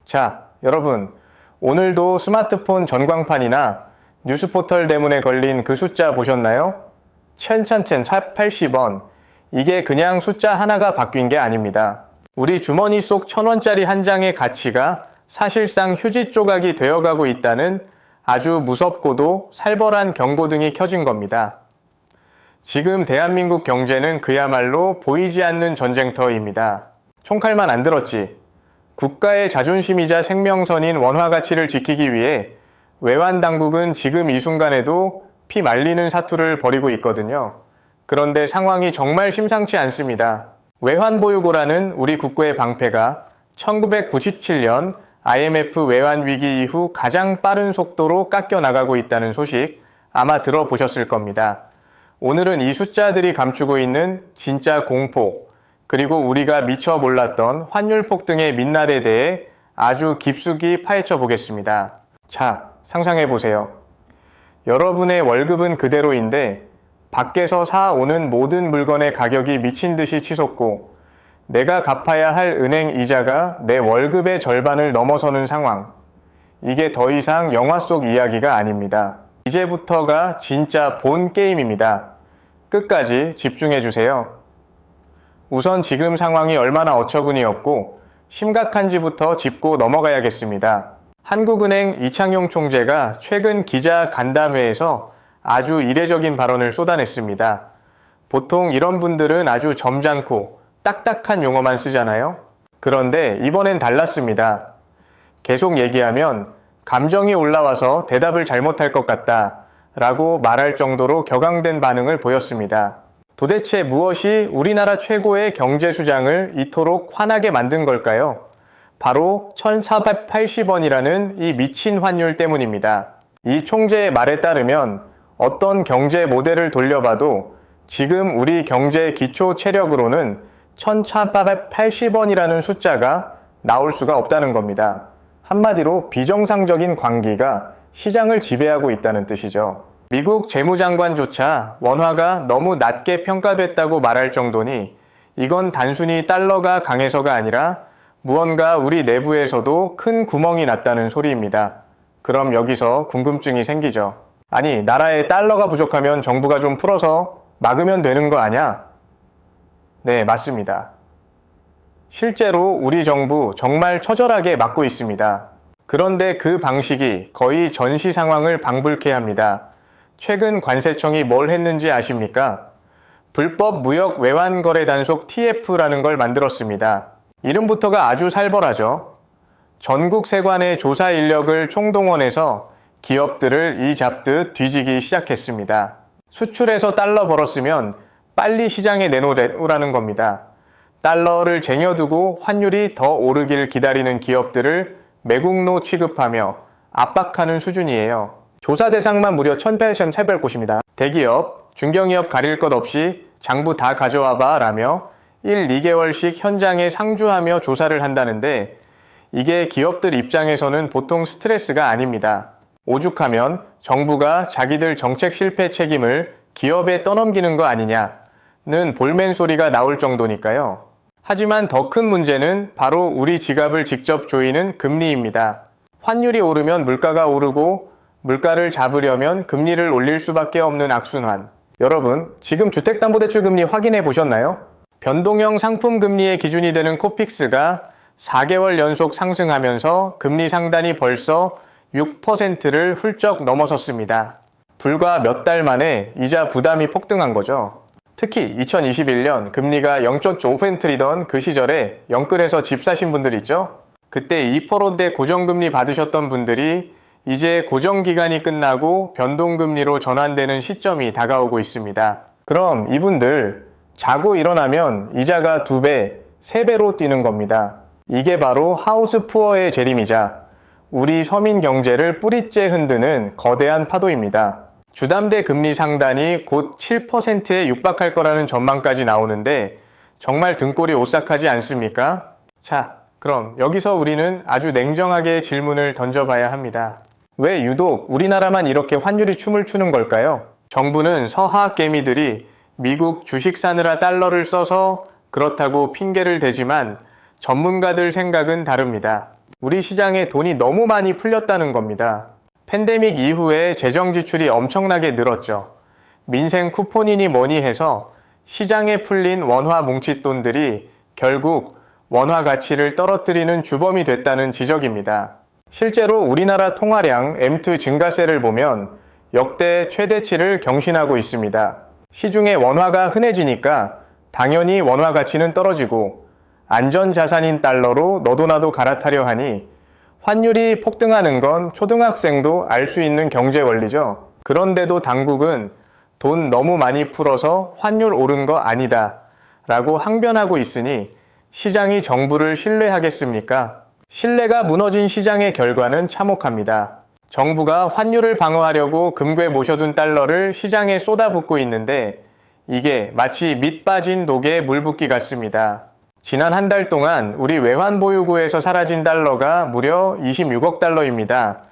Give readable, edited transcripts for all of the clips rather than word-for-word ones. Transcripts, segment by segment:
자, 여러분, 오늘도 스마트폰 전광판이나 뉴스포털 대문에 걸린 그 숫자 보셨나요? 1080원. 이게 그냥 숫자 하나가 바뀐 게 아닙니다. 우리 주머니 속 1000원짜리 한 장의 가치가 사실상 휴지 조각이 되어가고 있다는 아주 무섭고도 살벌한 경고등이 켜진 겁니다. 지금 대한민국 경제는 그야말로 보이지 않는 전쟁터입니다. 총칼만 안 들었지. 국가의 자존심이자 생명선인 원화 가치를 지키기 위해 외환 당국은 지금 이 순간에도 피 말리는 사투를 벌이고 있거든요. 그런데 상황이 정말 심상치 않습니다. 외환보유고라는 우리 국고의 방패가 1997년 IMF 외환위기 이후 가장 빠른 속도로 깎여 나가고 있다는 소식 아마 들어보셨을 겁니다. 오늘은 이 숫자들이 감추고 있는 진짜 공포, 그리고 우리가 미처 몰랐던 환율 폭등의 민낯에 대해 아주 깊숙이 파헤쳐 보겠습니다. 자, 상상해 보세요. 여러분의 월급은 그대로인데 밖에서 사오는 모든 물건의 가격이 미친 듯이 치솟고 내가 갚아야 할 은행 이자가 내 월급의 절반을 넘어서는 상황. 이게 더 이상 영화 속 이야기가 아닙니다. 이제부터가 진짜 본 게임입니다. 끝까지 집중해 주세요. 우선 지금 상황이 얼마나 어처구니없고 심각한지부터 짚고 넘어가야겠습니다. 한국은행 이창용 총재가 최근 기자 간담회에서 아주 이례적인 발언을 쏟아냈습니다. 보통 이런 분들은 아주 점잖고 딱딱한 용어만 쓰잖아요. 그런데 이번엔 달랐습니다. 계속 얘기하면 감정이 올라와서 대답을 잘못할 것 같다 라고 말할 정도로 격앙된 반응을 보였습니다. 도대체 무엇이 우리나라 최고의 경제수장을 이토록 화나게 만든 걸까요? 바로 1480원이라는 이 미친 환율 때문입니다. 이 총재의 말에 따르면 어떤 경제 모델을 돌려봐도 지금 우리 경제 기초 체력으로는 1480원이라는 숫자가 나올 수가 없다는 겁니다. 한마디로 비정상적인 관기가 시장을 지배하고 있다는 뜻이죠. 미국 재무장관조차 원화가 너무 낮게 평가됐다고 말할 정도니 이건 단순히 달러가 강해서가 아니라 무언가 우리 내부에서도 큰 구멍이 났다는 소리입니다. 그럼 여기서 궁금증이 생기죠. 아니, 나라에 달러가 부족하면 정부가 좀 풀어서 막으면 되는 거 아냐? 네, 맞습니다. 실제로 우리 정부 정말 처절하게 막고 있습니다. 그런데 그 방식이 거의 전시 상황을 방불케 합니다. 최근 관세청이 뭘 했는지 아십니까? 불법 무역 외환 거래 단속 TF라는 걸 만들었습니다. 이름부터가 아주 살벌하죠. 전국 세관의 조사 인력을 총동원해서 기업들을 이 잡듯 뒤지기 시작했습니다. 수출해서 달러 벌었으면 빨리 시장에 내놓으라는 겁니다. 달러를 쟁여두고 환율이 더 오르길 기다리는 기업들을 매국노 취급하며 압박하는 수준이에요. 조사 대상만 무려 1800곳입니다. 대기업, 중견기업 가릴 것 없이 장부 다 가져와봐 라며 1, 2개월씩 현장에 상주하며 조사를 한다는데 이게 기업들 입장에서는 보통 스트레스가 아닙니다. 오죽하면 정부가 자기들 정책 실패 책임을 기업에 떠넘기는 거 아니냐는 볼멘 소리가 나올 정도니까요. 하지만 더 큰 문제는 바로 우리 지갑을 직접 조이는 금리입니다. 환율이 오르면 물가가 오르고 물가를 잡으려면 금리를 올릴 수밖에 없는 악순환. 여러분, 지금 주택담보대출 금리 확인해 보셨나요? 변동형 상품 금리의 기준이 되는 코픽스가 4개월 연속 상승하면서 금리 상단이 벌써 6%를 훌쩍 넘어섰습니다. 불과 몇 달 만에 이자 부담이 폭등한 거죠. 특히 2021년 금리가 0.5%이던 그 시절에 영끌해서 집 사신 분들 있죠? 그때 2%대 고정금리 받으셨던 분들이 이제 고정기간이 끝나고 변동금리로 전환되는 시점이 다가오고 있습니다. 그럼 이분들 자고 일어나면 이자가 2배, 3배로 뛰는 겁니다. 이게 바로 하우스 푸어의 재림이자 우리 서민 경제를 뿌리째 흔드는 거대한 파도입니다. 주담대 금리 상단이 곧 7%에 육박할 거라는 전망까지 나오는데 정말 등골이 오싹하지 않습니까? 자, 그럼 여기서 우리는 아주 냉정하게 질문을 던져봐야 합니다. 왜 유독 우리나라만 이렇게 환율이 춤을 추는 걸까요? 정부는 서하 개미들이 미국 주식 사느라 달러를 써서 그렇다고 핑계를 대지만 전문가들 생각은 다릅니다. 우리 시장에 돈이 너무 많이 풀렸다는 겁니다. 팬데믹 이후에 재정 지출이 엄청나게 늘었죠. 민생 쿠폰이니 뭐니 해서 시장에 풀린 원화 뭉칫돈들이 결국 원화 가치를 떨어뜨리는 주범이 됐다는 지적입니다. 실제로 우리나라 통화량 M2 증가세를 보면 역대 최대치를 경신하고 있습니다. 시중에 원화가 흔해지니까 당연히 원화 가치는 떨어지고 안전자산인 달러로 너도나도 갈아타려 하니 환율이 폭등하는 건 초등학생도 알 수 있는 경제 원리죠. 그런데도 당국은 돈 너무 많이 풀어서 환율 오른 거 아니다 라고 항변하고 있으니 시장이 정부를 신뢰하겠습니까? 신뢰가 무너진 시장의 결과는 참혹합니다. 정부가 환율을 방어하려고 금괴 모셔둔 달러를 시장에 쏟아붓고 있는데 이게 마치 밑 빠진 독에 물 붓기 같습니다. 지난 한 달 동안 우리 외환보유고에서 사라진 달러가 무려 26억 달러입니다.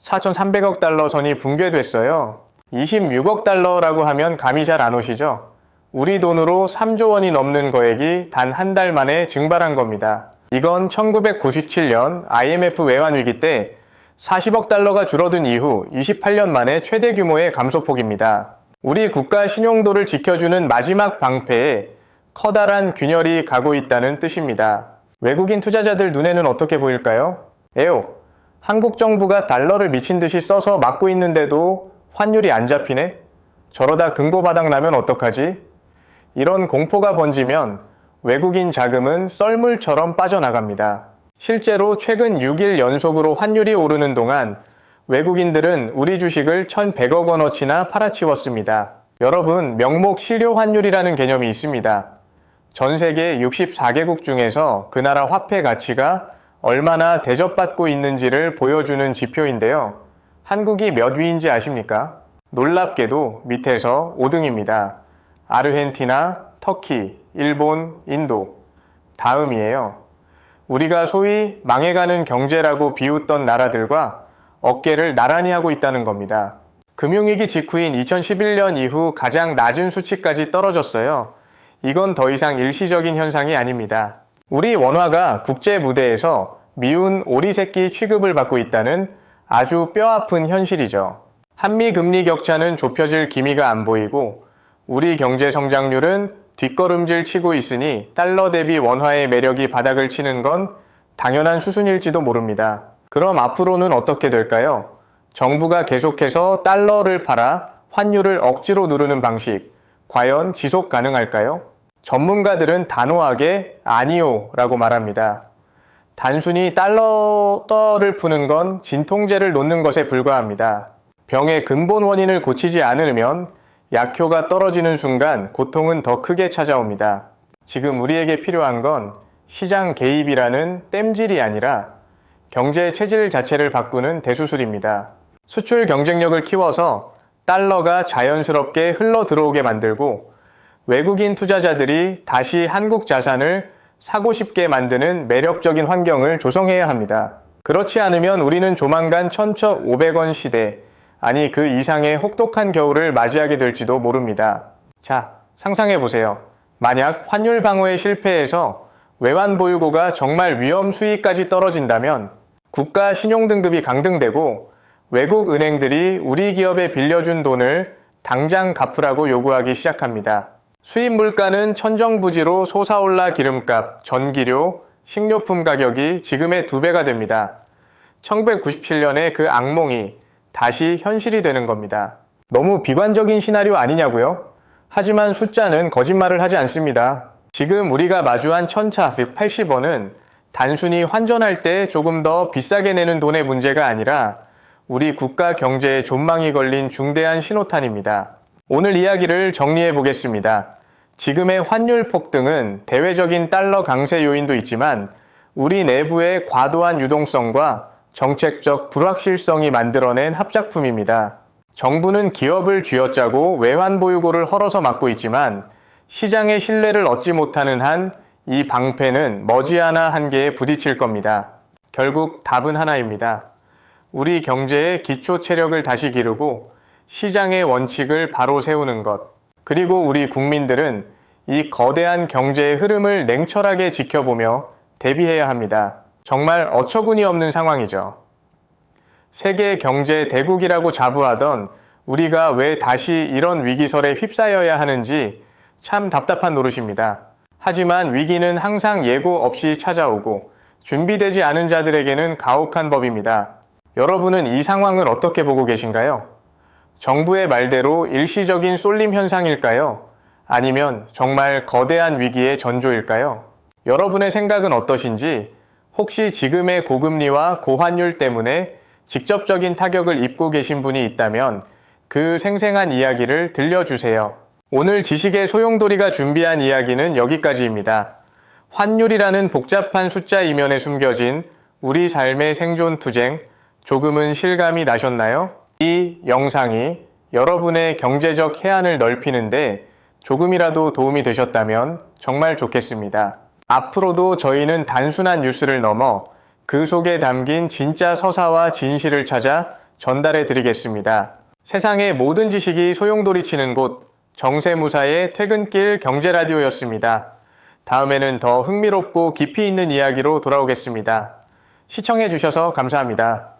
4,300억 달러 선이 붕괴됐어요. 26억 달러라고 하면 감이 잘 안 오시죠? 우리 돈으로 3조 원이 넘는 거액이 단 한 달 만에 증발한 겁니다. 이건 1997년 IMF 외환위기 때 40억 달러가 줄어든 이후 28년 만에 최대 규모의 감소폭입니다. 우리 국가 신용도를 지켜주는 마지막 방패에 커다란 균열이 가고 있다는 뜻입니다. 외국인 투자자들 눈에는 어떻게 보일까요? 에요, 한국 정부가 달러를 미친 듯이 써서 막고 있는데도 환율이 안 잡히네? 저러다 금고 바닥 나면 어떡하지? 이런 공포가 번지면 외국인 자금은 썰물처럼 빠져나갑니다. 실제로 최근 6일 연속으로 환율이 오르는 동안 외국인들은 우리 주식을 1,100억 원어치나 팔아치웠습니다. 여러분, 명목 실효 환율이라는 개념이 있습니다. 전 세계 64개국 중에서 그 나라 화폐 가치가 얼마나 대접받고 있는지를 보여주는 지표인데요. 한국이 몇 위인지 아십니까? 놀랍게도 밑에서 5등입니다. 아르헨티나, 터키, 일본, 인도. 다음이에요. 우리가 소위 망해가는 경제라고 비웃던 나라들과 어깨를 나란히 하고 있다는 겁니다. 금융위기 직후인 2011년 이후 가장 낮은 수치까지 떨어졌어요. 이건 더 이상 일시적인 현상이 아닙니다. 우리 원화가 국제 무대에서 미운 오리 새끼 취급을 받고 있다는 아주 뼈아픈 현실이죠. 한미 금리 격차는 좁혀질 기미가 안 보이고 우리 경제 성장률은 뒷걸음질 치고 있으니 달러 대비 원화의 매력이 바닥을 치는 건 당연한 수순일지도 모릅니다. 그럼 앞으로는 어떻게 될까요? 정부가 계속해서 달러를 팔아 환율을 억지로 누르는 방식, 과연 지속 가능할까요? 전문가들은 단호하게 아니요 라고 말합니다. 단순히 달러를 푸는 건 진통제를 놓는 것에 불과합니다. 병의 근본 원인을 고치지 않으면 약효가 떨어지는 순간 고통은 더 크게 찾아옵니다. 지금 우리에게 필요한 건 시장 개입이라는 땜질이 아니라 경제 체질 자체를 바꾸는 대수술입니다. 수출 경쟁력을 키워서 달러가 자연스럽게 흘러 들어오게 만들고 외국인 투자자들이 다시 한국 자산을 사고 싶게 만드는 매력적인 환경을 조성해야 합니다. 그렇지 않으면 우리는 조만간 1,500원 시대, 아니 그 이상의 혹독한 겨울을 맞이하게 될지도 모릅니다. 자, 상상해보세요. 만약 환율 방어에 실패해서 외환보유고가 정말 위험 수위까지 떨어진다면 국가 신용등급이 강등되고 외국 은행들이 우리 기업에 빌려준 돈을 당장 갚으라고 요구하기 시작합니다. 수입 물가는 천정부지로 솟아올라 기름값, 전기료, 식료품 가격이 지금의 2배가 됩니다. 1997년에 그 악몽이 다시 현실이 되는 겁니다. 너무 비관적인 시나리오 아니냐고요? 하지만 숫자는 거짓말을 하지 않습니다. 지금 우리가 마주한 1,480원은 단순히 환전할 때 조금 더 비싸게 내는 돈의 문제가 아니라 우리 국가 경제에 존망이 걸린 중대한 신호탄입니다. 오늘 이야기를 정리해 보겠습니다. 지금의 환율 폭등은 대외적인 달러 강세 요인도 있지만 우리 내부의 과도한 유동성과 정책적 불확실성이 만들어낸 합작품입니다. 정부는 기업을 쥐어짜고 외환보유고를 헐어서 막고 있지만 시장의 신뢰를 얻지 못하는 한 이 방패는 머지않아 한계에 부딪힐 겁니다. 결국 답은 하나입니다. 우리 경제의 기초 체력을 다시 기르고 시장의 원칙을 바로 세우는 것, 그리고 우리 국민들은 이 거대한 경제의 흐름을 냉철하게 지켜보며 대비해야 합니다. 정말 어처구니 없는 상황이죠. 세계 경제 대국이라고 자부하던 우리가 왜 다시 이런 위기설에 휩싸여야 하는지 참 답답한 노릇입니다. 하지만 위기는 항상 예고 없이 찾아오고 준비되지 않은 자들에게는 가혹한 법입니다. 여러분은 이 상황을 어떻게 보고 계신가요? 정부의 말대로 일시적인 쏠림 현상일까요? 아니면 정말 거대한 위기의 전조일까요? 여러분의 생각은 어떠신지, 혹시 지금의 고금리와 고환율 때문에 직접적인 타격을 입고 계신 분이 있다면 그 생생한 이야기를 들려주세요. 오늘 지식의 소용돌이가 준비한 이야기는 여기까지입니다. 환율이라는 복잡한 숫자 이면에 숨겨진 우리 삶의 생존 투쟁, 조금은 실감이 나셨나요? 이 영상이 여러분의 경제적 해안을 넓히는데 조금이라도 도움이 되셨다면 정말 좋겠습니다. 앞으로도 저희는 단순한 뉴스를 넘어 그 속에 담긴 진짜 서사와 진실을 찾아 전달해 드리겠습니다. 세상의 모든 지식이 소용돌이치는 곳, 정세무사의 퇴근길 경제라디오였습니다. 다음에는 더 흥미롭고 깊이 있는 이야기로 돌아오겠습니다. 시청해 주셔서 감사합니다.